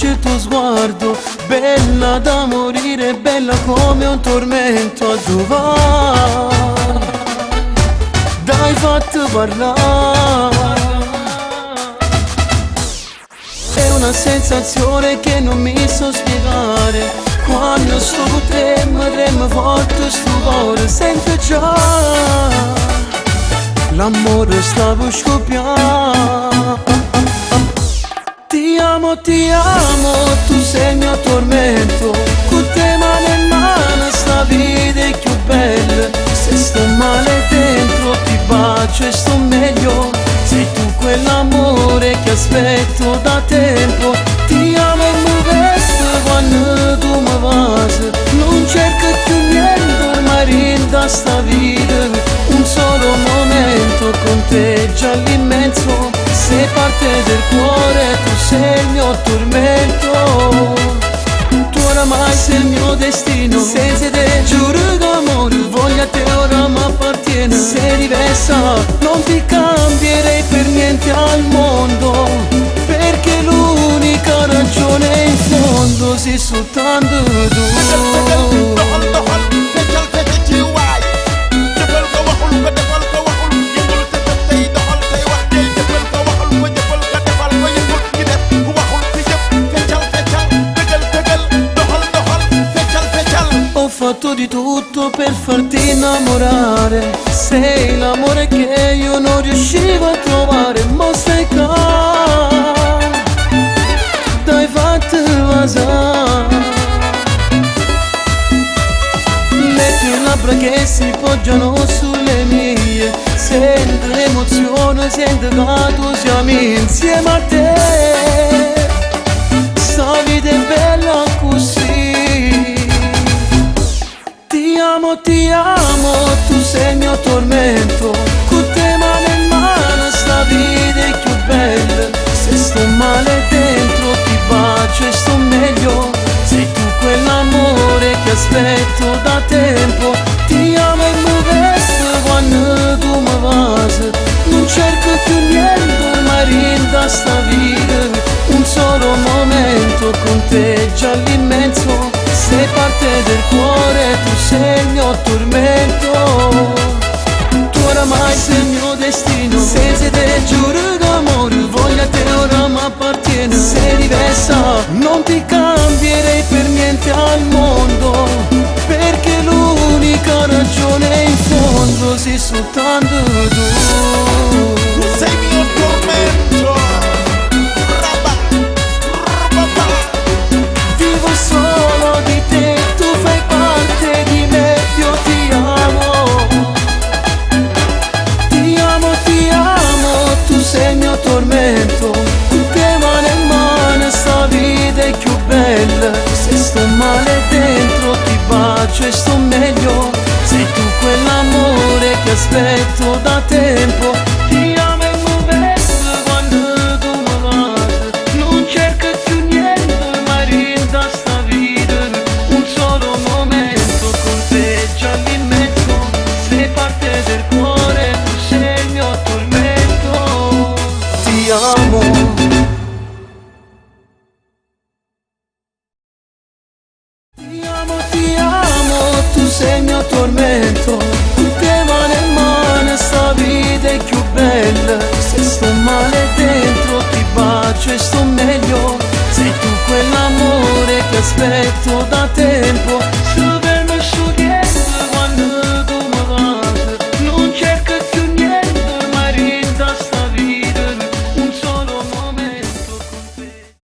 luce il tuo sguardo, bella da morire, bella come un tormento. A dove dai fatto parlare? È una sensazione che non mi so spiegare. Quando sto con te mi trema forte sto cuore. Sento già l'amore sta per scoppiare. Ti amo, tu sei il mio tormento. Con te mano in mano sta vita è più bella. Se sto male dentro ti bacio e sto meglio. Sei tu quell'amore che aspetto da tempo. Ti amo e mi vesto quando tu mi vas. Non cerco più niente ormai da sta vita. Un solo momento con te già l'immenso. Sei parte del cuore, tu sei il mio tormento. Tu oramai sei il mio destino. Senza te giuro d'amore, voglia a te ora mi appartiene. Sei diversa, non ti cambierei per niente al mondo. Perché l'unica ragione in fondo sei soltanto tu. Ho fatto di tutto per farti innamorare. Sei l'amore che io non riuscivo a trovare. Mo stai qua, dai fatto vasare. Le tue labbra che si poggiano sulle mie. Sento l'emozione, sento che tu siamo insieme a te. Sta vita è bella così. Ti amo, tu sei il mio tormento. Con te mano in mano sta vita è più bella. Se sto male dentro ti bacio e sto meglio. Sei tu quell'amore che aspetto da tempo. Ti amo e mi vesto quando tu mi vas. Non cerco più niente ormai da sta vita. Un solo momento con te già l'immenso. Sei parte del cuore, tu sei il mio tormento. Tu oramai sei il mio destino. Senza te giuro d'amore, voglia a te ora mi appartiene. Sei diversa, non ti cambierei per niente al mondo. Perché l'unica ragione in fondo sei soltanto tu. Sei il mio tormento. Vivo solo di te, tu fai parte di me, io ti amo. Ti amo, tu sei il mio tormento. Con te mano in mano sta vita è più bella. Se sto male dentro ti bacio e sto meglio. Sei tu quell'amore che aspetto da tempo. Ti amo e mi vesto quando tu mi vas. Non cerco più niente ormai da sta vita. Un solo momento con te già l'immenso. Sei parte del cuore, tu sei il mio tormento. Ti amo. Ti amo, tu sei il mio tormento. Con te mano in mano sta vita è più bella. Se sto male dentro ti bacio e sto meglio. Sei tu quell'amore che aspetto da tempo.